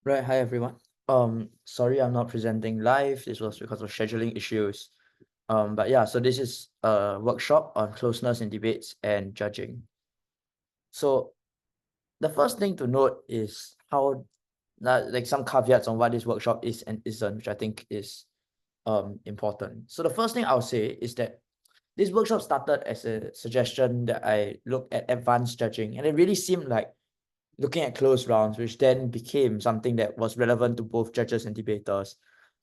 Right, hi everyone. Sorry I'm not presenting live. This was because of scheduling issues. But yeah, so this is a workshop on closeness in debates and judging. So the first thing to note is how like some caveats on what this workshop is and isn't, which I think is important. So the first thing I'll say is that this workshop started as a suggestion that I look at advanced judging, and it really seemed like looking at close rounds, which then became something that was relevant to both judges and debaters,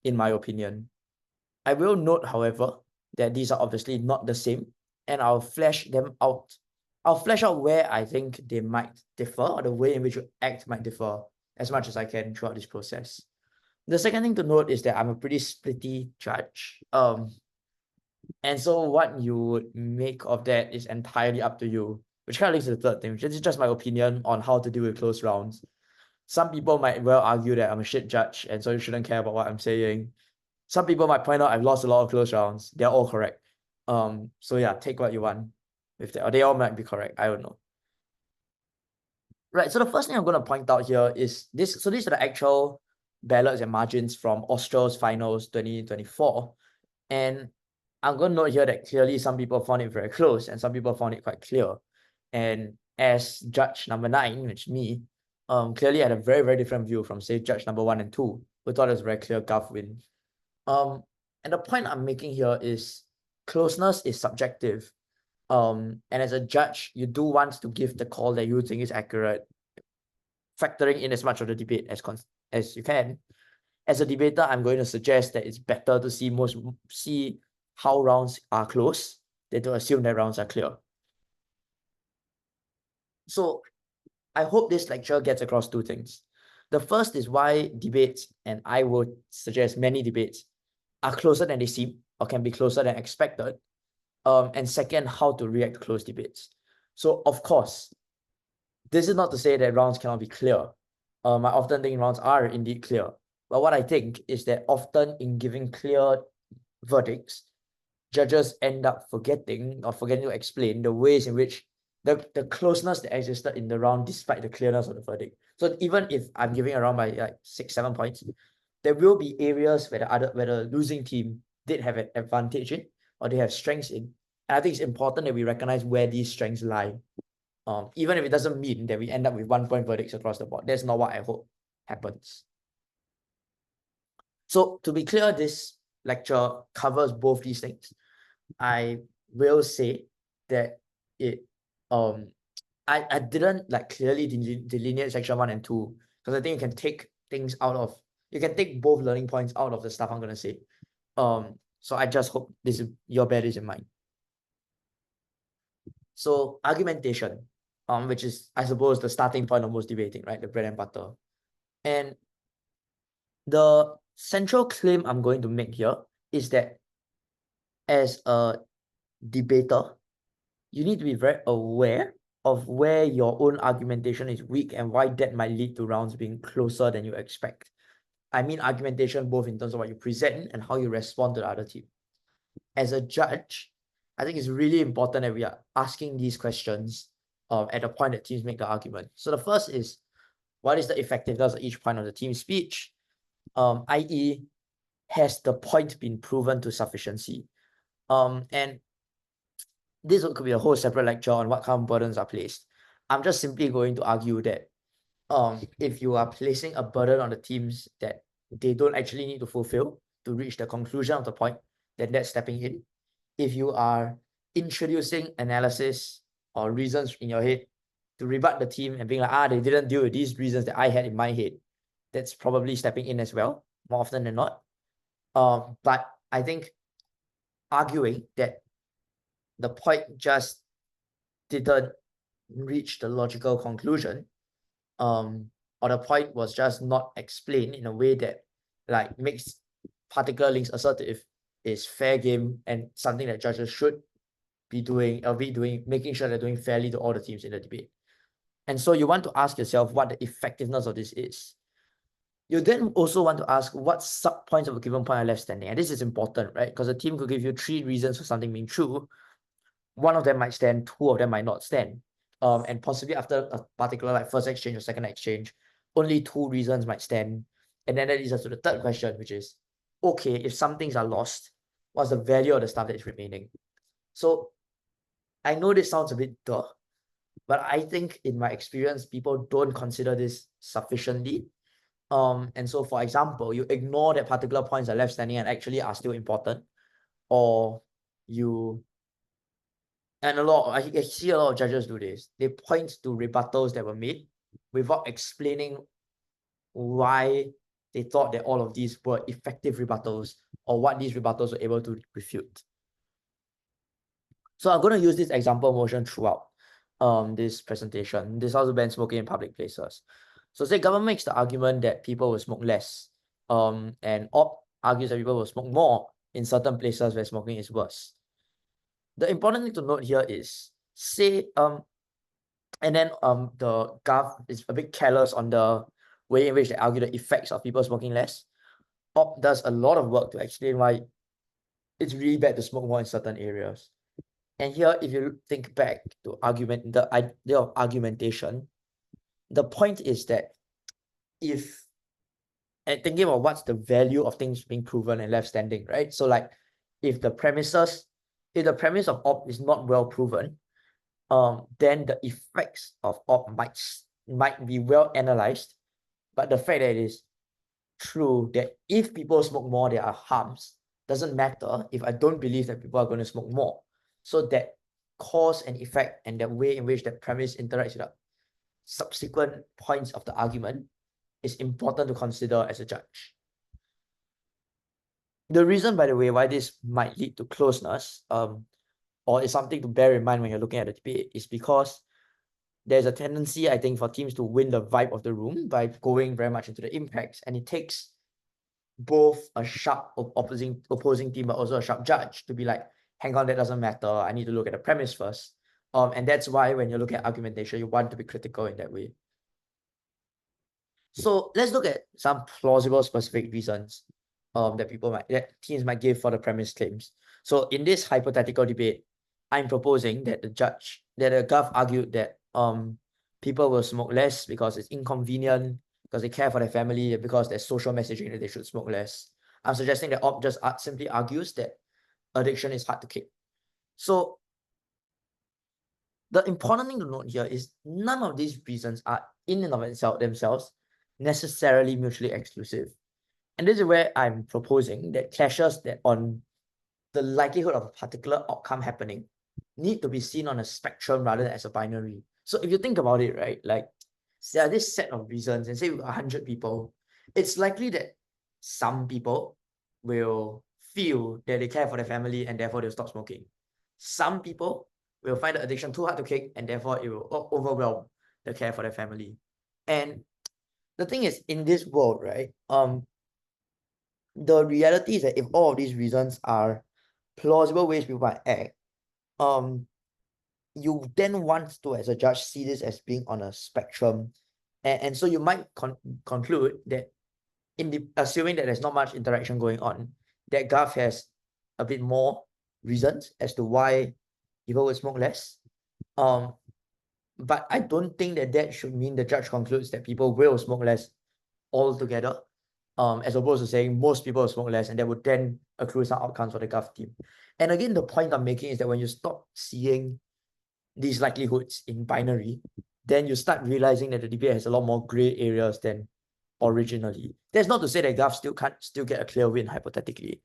in my opinion. I will note, however, that these are obviously not the same, and I'll flesh them out. I'll flesh out where I think they might differ, or the way in which you act might differ, as much as I can throughout this process. The second thing to note is that I'm a pretty splitty judge. And so what you would make of that is entirely up to you, which kind of leads to the third thing, which is just my opinion on how to deal with close rounds. Some people might well argue that I'm a shit judge, and so you shouldn't care about what I'm saying. Some people might point out I've lost a lot of close rounds. They're all correct. So yeah, take what you want with that, or they all might be correct. I don't know. Right. So the first thing I'm going to point out here is this. So these are the actual ballots and margins from Australs Finals 2024. And I'm going to note here that clearly some people found it very close and some people found it quite clear. And as judge number 9, which me, clearly had a very, very different view from, say, judge number 1 and 2, who thought it was a very clear gulf win. And the point I'm making here is closeness is subjective. And as a judge, you do want to give the call that you think is accurate, factoring in as much of the debate as you can. As a debater, I'm going to suggest that it's better to see how rounds are close than to assume that rounds are clear. So I hope this lecture gets across two things. The first is why debates, and I would suggest many debates, are closer than they seem or can be closer than expected. And second, how to react to close debates. So of course, this is not to say that rounds cannot be clear. I often think rounds are indeed clear. But what I think is that often in giving clear verdicts, judges end up forgetting to explain the ways in which the closeness that existed in the round despite the clearness of the verdict. So even if I'm giving a round by like 6-7 points, there will be areas where the losing team did have an advantage in, or they have strengths in. And I think it's important that we recognize where these strengths lie. Even if it doesn't mean that we end up with 1-point verdicts across the board. That's not what I hope happens. So to be clear, this lecture covers both these things. I will say that I didn't like clearly delineate section 1 and 2, because I think you can take things out of, you can take both learning points out of the stuff I'm going to say. So I just hope your bed is in mind. So argumentation, which is, I suppose, the starting point of most debating, right? The bread and butter. And the central claim I'm going to make here is that as a debater, you need to be very aware of where your own argumentation is weak and why that might lead to rounds being closer than you expect. I mean argumentation both in terms of what you present and how you respond to the other team. As a judge, I think it's really important that we are asking these questions at the point that teams make the argument. So the first is, what is the effectiveness of each point of the team speech? I.e., has the point been proven to sufficiency? And this could be a whole separate lecture on what kind of burdens are placed. I'm just simply going to argue that if you are placing a burden on the teams that they don't actually need to fulfill to reach the conclusion of the point, then that's stepping in. If you are introducing analysis or reasons in your head to rebut the team and being like, they didn't deal with these reasons that I had in my head, that's probably stepping in as well, more often than not. But I think arguing that the point just didn't reach the logical conclusion, or the point was just not explained in a way that like makes particular links assertive, is fair game and something that judges should be doing, making sure they're doing fairly to all the teams in the debate. And so you want to ask yourself what the effectiveness of this is. You then also want to ask what sub-points of a given point are left standing. And this is important, right? Because a team could give you 3 reasons for something being true. One of them might stand, 2 of them might not stand. And possibly after a particular like first exchange or second exchange, only 2 reasons might stand. And then that leads us to the third question, which is, okay, if some things are lost, what's the value of the stuff that is remaining? So I know this sounds a bit duh, but I think in my experience, people don't consider this sufficiently. And so, for example, you ignore that particular points are left standing and actually are still important, or you, and I see a lot of judges do this. They point to rebuttals that were made without explaining why they thought that all of these were effective rebuttals or what these rebuttals were able to refute. So I'm going to use this example motion throughout this presentation. This also bans smoking in public places. So say government makes the argument that people will smoke less, and OP argues that people will smoke more in certain places where smoking is worse. The important thing to note here is, say, and then the Gov is a bit careless on the way in which they argue the effects of people smoking less. OP does a lot of work to explain why it's really bad to smoke more in certain areas. And here, if you think back to the idea of argumentation, the point is that and thinking about what's the value of things being proven and left standing, right? So like, if the premise of OP is not well proven, then the effects of OP might be well analyzed, but the fact that it is true that if people smoke more, there are harms, doesn't matter if I don't believe that people are going to smoke more. So that cause and effect and the way in which that premise interacts with the subsequent points of the argument is important to consider as a judge. The reason, by the way, why this might lead to closeness, or is something to bear in mind when you're looking at the debate, is because there's a tendency, I think, for teams to win the vibe of the room by going very much into the impacts, and it takes both a sharp opposing team but also a sharp judge to be like, hang on, that doesn't matter, I need to look at the premise first. And that's why when you look at argumentation, you want to be critical in that way. So let's look at some plausible specific reasons that teams might give for the premise claims. So in this hypothetical debate, I'm proposing that the Gov argued that people will smoke less because it's inconvenient, because they care for their family, and because there's social messaging that they should smoke less. I'm suggesting that OP just simply argues that addiction is hard to kick. So the important thing to note here is none of these reasons are in and of themselves necessarily mutually exclusive. And this is where I'm proposing that clashes that on the likelihood of a particular outcome happening need to be seen on a spectrum rather than as a binary. So if you think about it, right, like there are this set of reasons, and say 100 people, it's likely that some people will feel that they care for their family and therefore they'll stop smoking. Some people will find the addiction too hard to kick and therefore it will overwhelm the care for their family. And the thing is, in this world, right, the reality is that if all of these reasons are plausible ways people might act, you then want to, as a judge, see this as being on a spectrum. And so you might conclude that assuming that there's not much interaction going on, that Gov has a bit more reasons as to why people would smoke less. But I don't think that should mean the judge concludes that people will smoke less altogether, as opposed to saying most people will smoke less, and that would then accrue some outcomes for the Gov team. And again, the point I'm making is that when you stop seeing these likelihoods in binary, then you start realizing that the debate has a lot more gray areas than originally. That's not to say that Gov can't get a clear win hypothetically.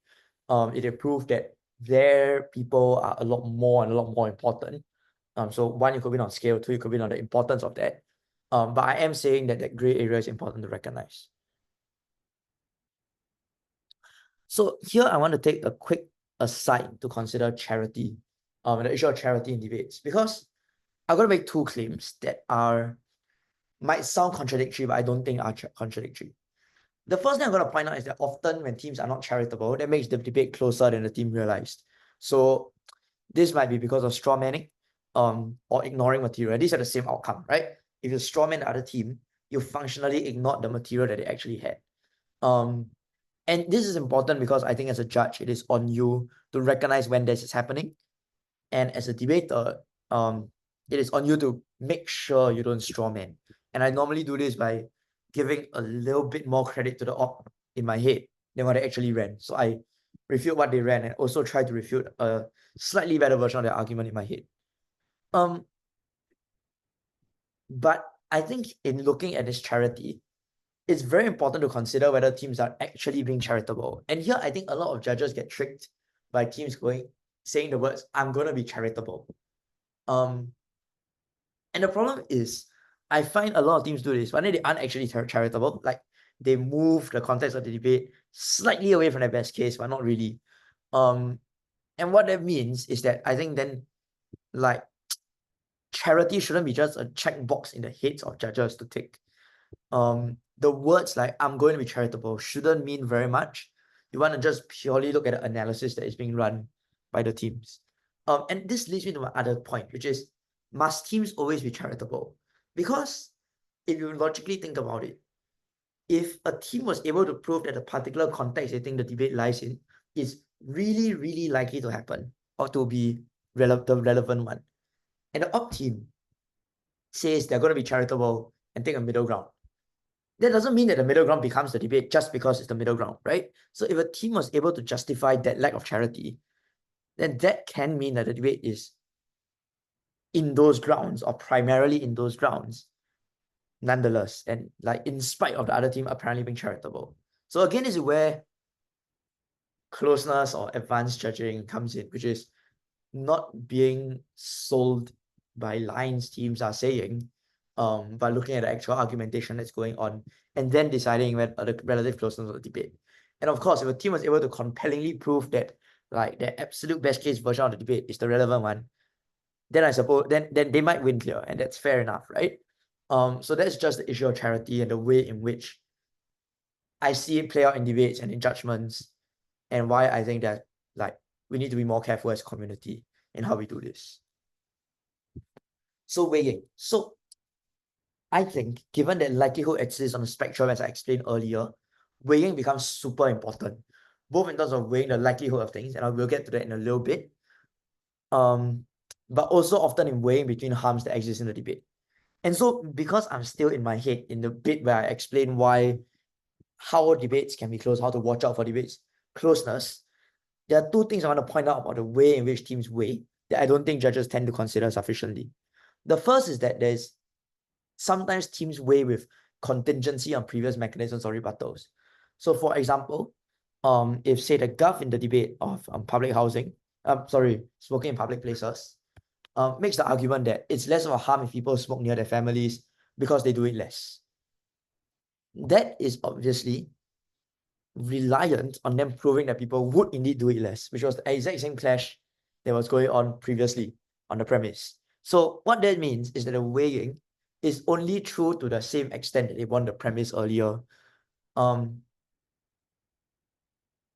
It proved that their people are a lot more important. So one, you could win on scale, two, you could win on the importance of that. But I am saying that gray area is important to recognize. So here I want to take a quick aside to consider charity, the issue of charity in debates, because I'm going to make 2 claims that might sound contradictory, but I don't think are contradictory. The first thing I'm going to point out is that often when teams are not charitable, that makes the debate closer than the team realized. So this might be because of straw manning, or ignoring material. These are the same outcome, right? If you straw man the other team, you functionally ignored the material that they actually had. And this is important because I think as a judge, it is on you to recognize when this is happening. And as a debater, it is on you to make sure you don't straw man. And I normally do this by giving a little bit more credit to the op in my head than what they actually ran. So I refute what they ran and also try to refute a slightly better version of their argument in my head. But I think in looking at this charity, it's very important to consider whether teams are actually being charitable. And here, I think a lot of judges get tricked by teams saying the words, "I'm going to be charitable." And the problem is, I find a lot of teams do this, but then they aren't actually charitable. Like, they move the context of the debate slightly away from their best case, but not really. And what that means is that I think then, like, charity shouldn't be just a checkbox in the heads of judges to tick. The words like "I'm going to be charitable" shouldn't mean very much. You want to just purely look at the analysis that is being run by the teams. And this leads me to my other point, which is, must teams always be charitable? Because if you logically think about it, if a team was able to prove that the particular context they think the debate lies in is really, really likely to happen or to be the relevant one, and the op team says they're going to be charitable and take a middle ground, that doesn't mean that the middle ground becomes the debate just because it's the middle ground, right? So if a team was able to justify that lack of charity, then that can mean that the debate is in those grounds or primarily in those grounds, nonetheless, and like in spite of the other team apparently being charitable. So again, this is where closeness or advanced judging comes in, which is not being sold by lines teams are saying, by looking at the actual argumentation that's going on and then deciding the relative closeness of the debate. And of course, if a team was able to compellingly prove that like the absolute best case version of the debate is the relevant one, then I suppose then they might win clear, and that's fair enough, right? So that's just the issue of charity and the way in which I see it play out in debates and in judgments, and why I think that like we need to be more careful as a community in how we do this. So weighing. So I think given that likelihood exists on the spectrum, as I explained earlier, weighing becomes super important, both in terms of weighing the likelihood of things, and I will get to that in a little bit, but also often in weighing between harms that exist in the debate. And so because I'm still in my head in the bit where I explain how debates can be close, how to watch out for debates closeness, there are two things I want to point out about the way in which teams weigh that I don't think judges tend to consider sufficiently. The first is that there's sometimes teams weigh with contingency on previous mechanisms or rebuttals. So for example, if say the gov in the debate of public housing, smoking in public places, makes the argument that it's less of a harm if people smoke near their families because they do it less. That is obviously reliant on them proving that people would indeed do it less, which was the exact same clash that was going on previously on the premise. So what that means is that the weighing is only true to the same extent that they won the premise earlier.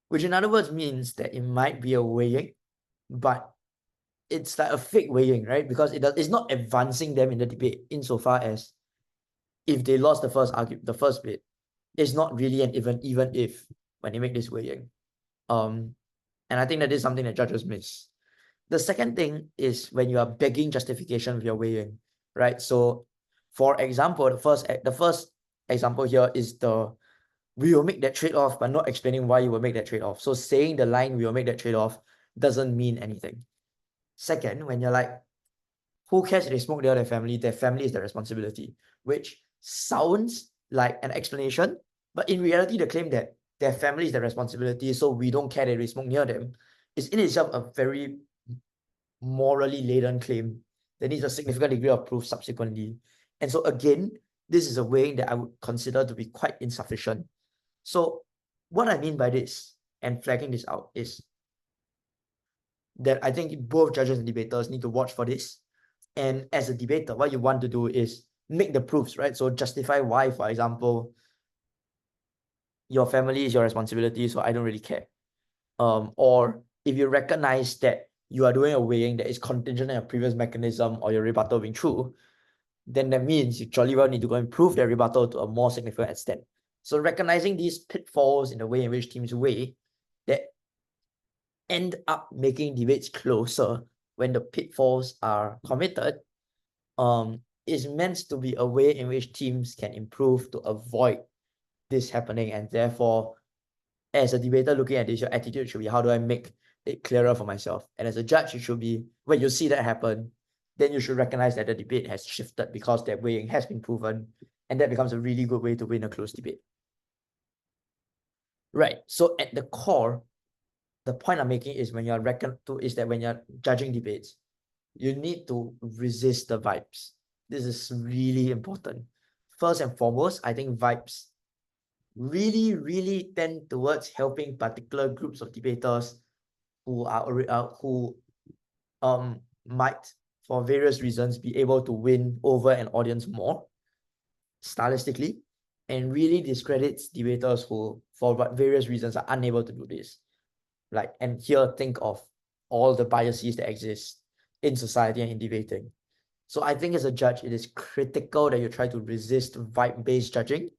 Which in other words means that it might be a weighing, but it's like a fake weighing, right? Because it's not advancing them in the debate insofar as if they lost the first bit, it's not really an even if when they make this weighing. And I think that is something that judges miss. The second thing is when you are begging justification with your weighing, right? So for example, the first example here is we will make that trade-off, but not explaining why you will make that trade-off. So saying the line "we will make that trade-off" doesn't mean anything. Second, when you're like, who cares if they smoke near their family is their responsibility, which sounds like an explanation, but in reality, the claim that their family is their responsibility, so we don't care that they smoke near them, is in itself a very morally laden claim that needs a significant degree of proof subsequently. And so again, this is a weighing that I would consider to be quite insufficient. So what I mean by this and flagging this out is that I think both judges and debaters need to watch for this. And as a debater, what you want to do is make the proofs, right? So justify why, for example, your family is your responsibility, so I don't really care. Or if you recognize that you are doing a weighing that is contingent on your previous mechanism or your rebuttal being true, then that means you jolly well need to go and prove their rebuttal to a more significant extent. So recognizing these pitfalls in the way in which teams weigh that end up making debates closer when the pitfalls are committed, is meant to be a way in which teams can improve to avoid this happening. And therefore, as a debater looking at this, your attitude should be, how do I make it clearer for myself? And as a judge, it should be, when you see that happen, then you should recognize that the debate has shifted because that weighing has been proven, and that becomes a really good way to win a close debate. Right. So at the core, the point I'm making is when you're judging debates, you need to resist the vibes. This is really important. First and foremost, I think vibes really tend towards helping particular groups of debaters who might, for various reasons, be able to win over an audience more stylistically, and really discredits debaters who, for various reasons, are unable to do this. Like, and here, think of all the biases that exist in society and in debating. So I think as a judge, it is critical that you try to resist vibe-based judging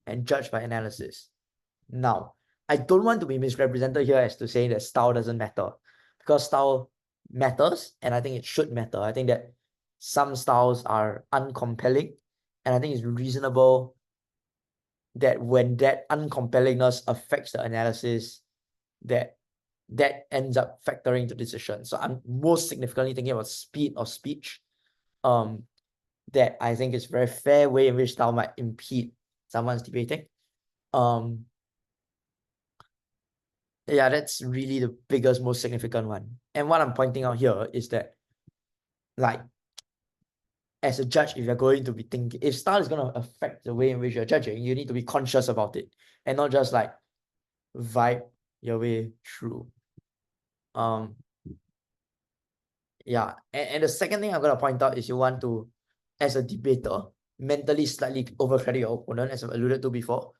and judge by analysis. Now, I don't want to be misrepresented here as to saying that style doesn't matter, because style matters, and I think it should matter. I think that some styles are uncompelling, and I think it's reasonable that when that uncompellingness affects the analysis, that ends up factoring to decision. So I'm most significantly thinking about speed of speech. That I think is a very fair way in which style might impede someone's debating. Yeah, that's really the biggest, most significant one. And what I'm pointing out here is that, like, as a judge, if you're going to be thinking, if style is going to affect the way in which you're judging, you need to be conscious about it and not just like vibe your way through. Yeah, and the second thing I'm going to point out is you want to, as a debater, mentally slightly overcredit your opponent, as I've alluded to before.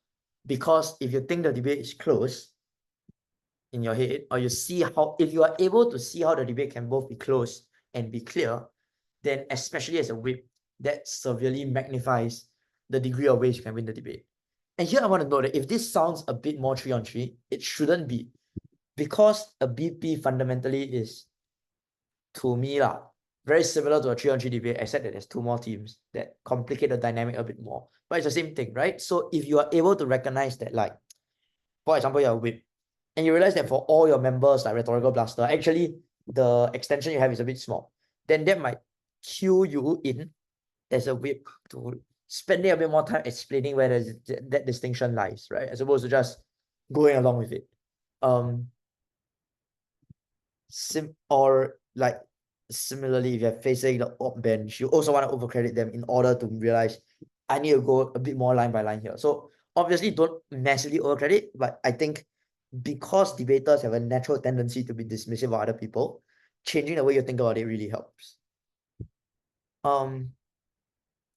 Because if you think the debate is close in your head, or you see how, if you are able to see how the debate can both be close and be clear, then especially as a whip, that severely magnifies the degree of ways you can win the debate. And here I want to note that if this sounds a bit more 3-on-3, it shouldn't be. Because a BP fundamentally is, to me, very similar to a 3-on-3 debate, except that there's two more teams that complicate the dynamic a bit more. But it's the same thing, right? So if you are able to recognize that, like, for example, you're a whip, and you realize that for all your members, like Rhetorical Blaster, actually the extension you have is a bit small, then that might cue you in as a whip to spending a bit more time explaining where that distinction lies, right? As opposed to just going along with it. Or like similarly, if you're facing the op bench, you also want to overcredit them in order to realize I need to go a bit more line by line here. So obviously don't massively overcredit, but I think because debaters have a natural tendency to be dismissive of other people, changing the way you think about it really helps.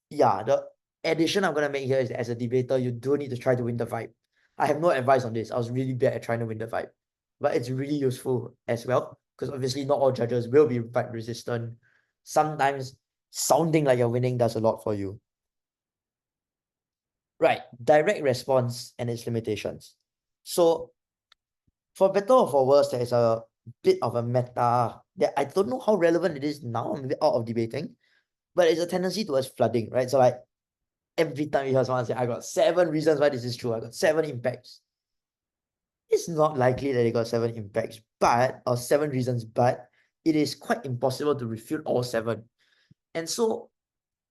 Yeah, the addition I'm gonna make here is that as a debater, you do need to try to win the vibe. I have no advice on this. I was really bad at trying to win the vibe, but it's really useful as well, because obviously not all judges will be vibe resistant. Sometimes sounding like you're winning does a lot for you. Right, direct response and its limitations. So for better or for worse, there is a bit of a meta that I don't know how relevant it is now. I'm a bit out of debating, but it's a tendency towards flooding, right? So like every time you hear someone say, I got 7 reasons why this is true, I got 7 impacts. It's not likely that they got 7 impacts, or 7 reasons, but it is quite impossible to refute all 7. And so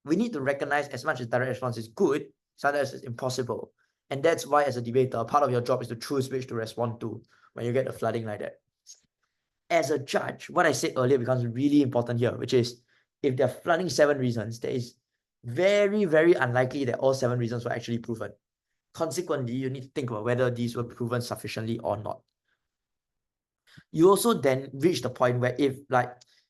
we need to recognize, as much as direct response is good, sometimes it's impossible. And that's why, as a debater, part of your job is to choose which to respond to when you get a flooding like that. As a judge, what I said earlier becomes really important here, which is if they're flooding 7 reasons, there is very unlikely that all 7 reasons were actually proven. Consequently, you need to think about whether these were proven sufficiently or not. You also then reach the point where if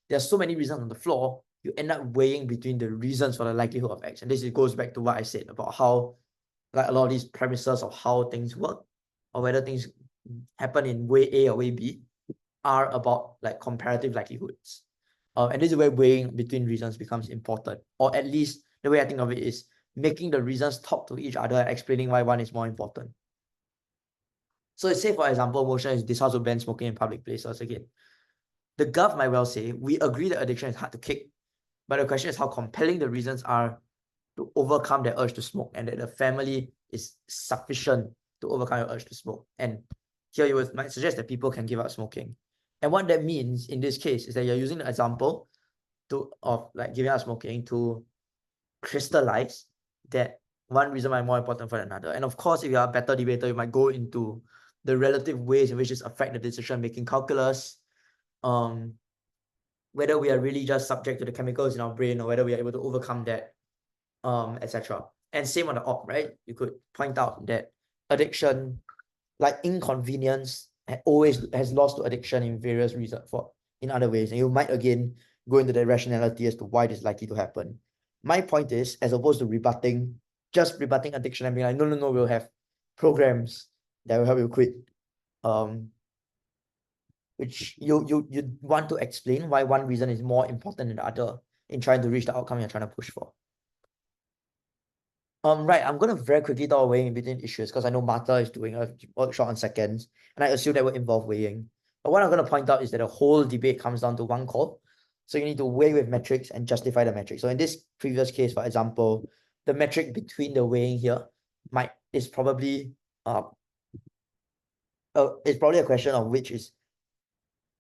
there's so many reasons on the floor, you end up weighing between the reasons for the likelihood of X. And this goes back to what I said about how a lot of these premises of how things work, or whether things happen in way A or way B, are about comparative likelihoods. And this is where weighing between reasons becomes important, or at least the way I think of it is making the reasons talk to each other and explaining why one is more important. So let's say, for example, motion is this house will ban smoking in public places again. The Gov might well say, we agree that addiction is hard to kick, but the question is how compelling the reasons are to overcome their urge to smoke, and that the family is sufficient to overcome your urge to smoke. And here you might suggest that people can give up smoking. And what that means in this case is that you're using the example of like giving up smoking to crystallize that one reason might be more important for another. And of course, if you are a better debater, you might go into the relative ways in which this affect the decision-making calculus, whether we are really just subject to the chemicals in our brain or whether we are able to overcome that, etc. And same on the op, right? You could point out that addiction, like inconvenience, always has lost to addiction in various reasons in other ways. And you might again go into the rationality as to why this is likely to happen. My point is, as opposed to just rebutting addiction and being like, no, we'll have programs that will help you quit. Which you want to explain why one reason is more important than the other in trying to reach the outcome you're trying to push for. Right, I'm gonna very quickly talk weighing in between issues because I know Martha is doing a workshop on seconds, and I assume that will involve weighing. But what I'm gonna point out is that the whole debate comes down to one call. So you need to weigh with metrics and justify the metric. So in this previous case, for example, the metric between the weighing here is probably a question of which is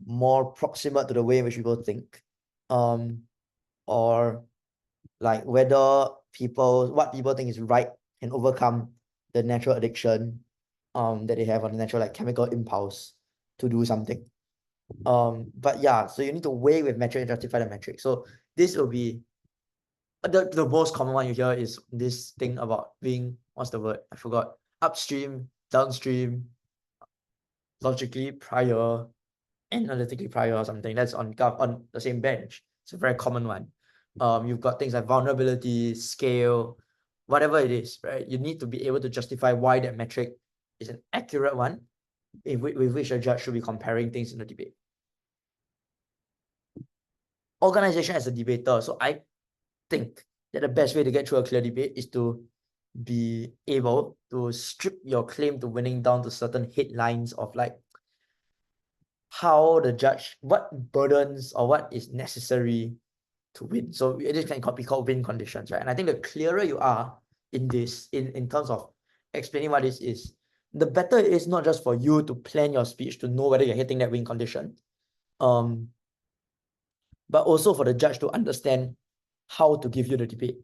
more proximate to the way in which people think, or like whether what people think is right can overcome the natural addiction that they have, or the natural like chemical impulse to do something. But yeah, so you need to weigh with metric and justify the metric. So this will be the most common one you hear is this thing about being, what's the word? I forgot. Upstream, downstream, logically prior, analytically prior or something. That's on the same bench. It's a very common one. You've got things like vulnerability, scale, whatever it is, right? You need to be able to justify why that metric is an accurate one with which a judge should be comparing things in the debate. Organization as a debater. So I think that the best way to get through a clear debate is to be able to strip your claim to winning down to certain headlines of like how the judge, what burdens or what is necessary to win. So it can be called win conditions, right? And I think the clearer you are in this, in terms of explaining what this is, the better it is, not just for you to plan your speech to know whether you're hitting that win condition, but also for the judge to understand how to give you the debate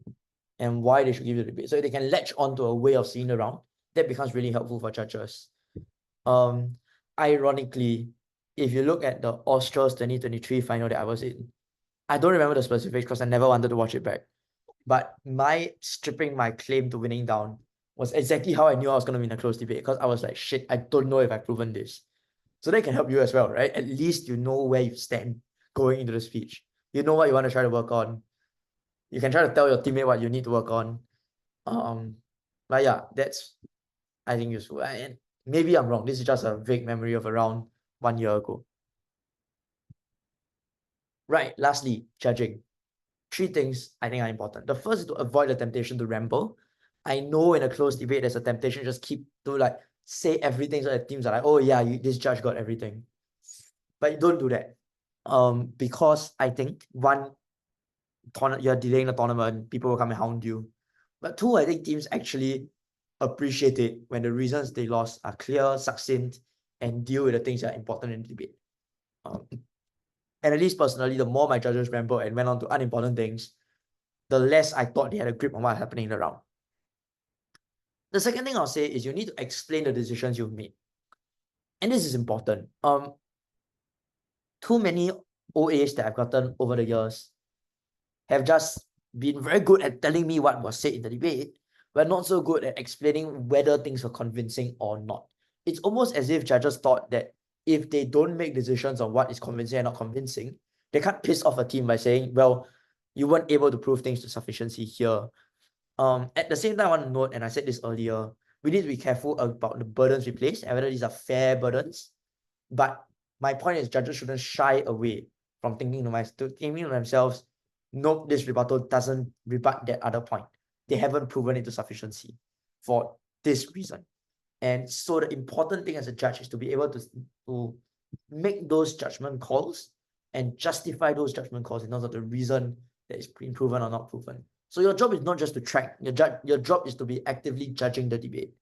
and why they should give you the debate. So if they can latch onto a way of seeing the round, that becomes really helpful for judges. Ironically, if you look at the Australs 2023 final that I was in, I don't remember the specifics because I never wanted to watch it back. But my stripping my claim to winning down was exactly how I knew I was going to win a close debate, because I was like, shit, I don't know if I've proven this. So that can help you as well, right? At least you know where you stand going into the speech. You know what you want to try to work on. You can try to tell your teammate what you need to work on. But yeah, that's, I think, useful. And maybe I'm wrong. This is just a vague memory of around 1 year ago. Right, lastly, judging. 3 things I think are important. The first is to avoid the temptation to ramble. I know in a close debate, there's a temptation to just keep to like say everything so that teams are like, oh yeah, this judge got everything. But don't do that. Because I think one, you're delaying the tournament, people will come and hound you. But 2, I think teams actually appreciate it when the reasons they lost are clear, succinct, and deal with the things that are important in the debate. And at least personally, the more my judges rambled and went on to unimportant things, the less I thought they had a grip on what's happening in the round. The second thing I'll say is you need to explain the decisions you've made. And this is important. Too many OAs that I've gotten over the years have just been very good at telling me what was said in the debate, but not so good at explaining whether things were convincing or not. It's almost as if judges thought that if they don't make decisions on what is convincing and not convincing, they can't piss off a team by saying, well, you weren't able to prove things to sufficiency here. At the same time, I want to note, and I said this earlier, we need to be careful about the burdens we place and whether these are fair burdens. But my point is, judges shouldn't shy away from thinking to themselves, nope, this rebuttal doesn't rebut that other point. They haven't proven it to sufficiency for this reason. And so the important thing as a judge is to be able to make those judgment calls and justify those judgment calls in terms of the reason that is been proven or not proven. So your job is not just to track, your job is to be actively judging the debate.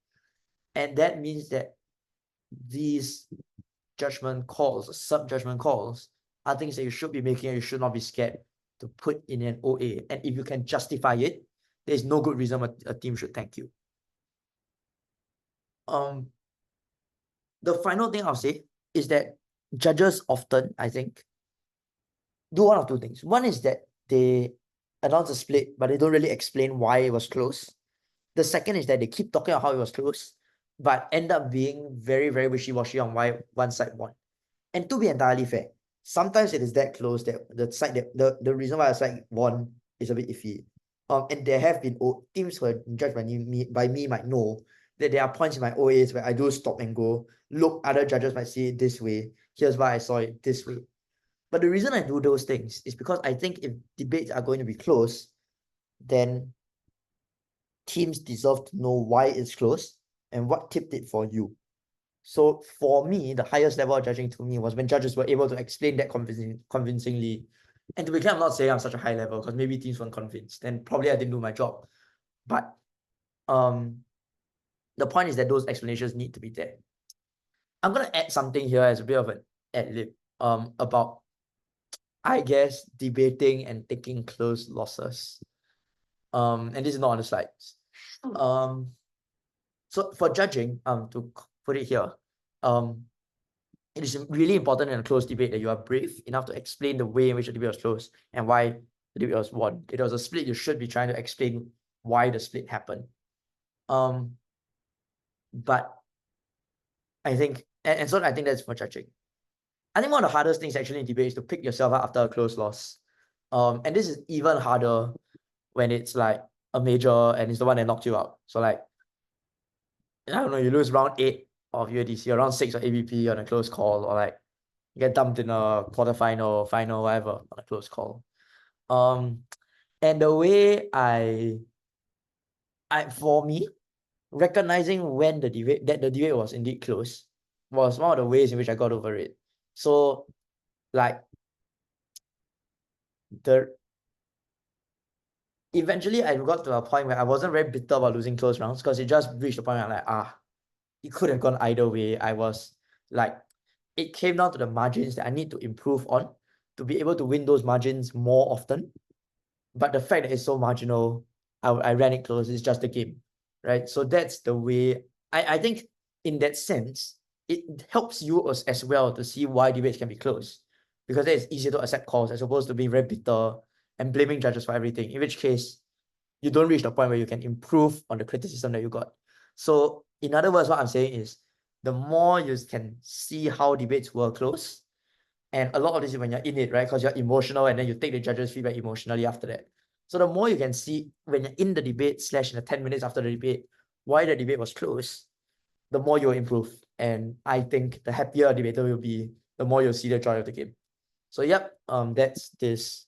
And that means that these judgment calls, sub-judgment calls, are things that you should be making and you should not be scared to put in an OA. And if you can justify it, there's no good reason a team should thank you. The final thing I'll say is that judges often, I think, do one of two things. One is that they announce a split, but they don't really explain why it was close. The second is that they keep talking about how it was close, but end up being very, very wishy-washy on why one side won. And to be entirely fair, sometimes it is that close that the reason why a side won is a bit iffy. And there have been teams who are judged by me might know that there are points in my OAs where I do stop and go, look, other judges might see it this way. Here's why I saw it this way. But the reason I do those things is because I think if debates are going to be close, then teams deserve to know why it's close and what tipped it for you. So for me, the highest level of judging to me was when judges were able to explain that convincingly. And to be clear, I'm not saying I'm such a high level because maybe teams weren't convinced and probably I didn't do my job. But the point is that those explanations need to be there. I'm going to add something here as a bit of an ad-lib about, I guess, debating and taking close losses. And this is not on the slides. So for judging, to put it here, it is really important in a close debate that you are brave enough to explain the way in which the debate was close and why the debate was won. If it was a split, you should be trying to explain why the split happened. But I think, and so I think that's for judging. I think one of the hardest things actually in debate is to pick yourself up after a close loss. And this is even harder when it's like a major and it's the one that knocked you out. So like, I don't know, you lose round 8 of UDC or round 6 of ABP on a close call, or like you get dumped in a quarterfinal, final, whatever, on a close call. And the way for me, recognizing when the debate was indeed close was one of the ways in which I got over it. So like eventually I got to a point where I wasn't very bitter about losing close rounds because it just reached the point where I'm like, it could have gone either way. I was like, it came down to the margins that I need to improve on to be able to win those margins more often. But the fact that it's so marginal, I ran it close. It's just a game, right? So that's the way. I think in that sense, it helps you as well to see why debates can be close, because it's easier to accept calls as opposed to being very bitter and blaming judges for everything, in which case you don't reach the point where you can improve on the criticism that you got. So in other words, what I'm saying is the more you can see how debates were close, and a lot of this is when you're in it, right? Because you're emotional and then you take the judges' feedback emotionally after that. So the more you can see when you're in the debate / in the 10 minutes after the debate, why the debate was close, the more you'll improve. And I think the happier a debater will be, the more you'll see the joy of the game. So yep, that's this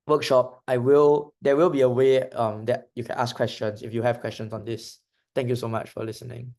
workshop. There will be a way that you can ask questions if you have questions on this. Thank you so much for listening.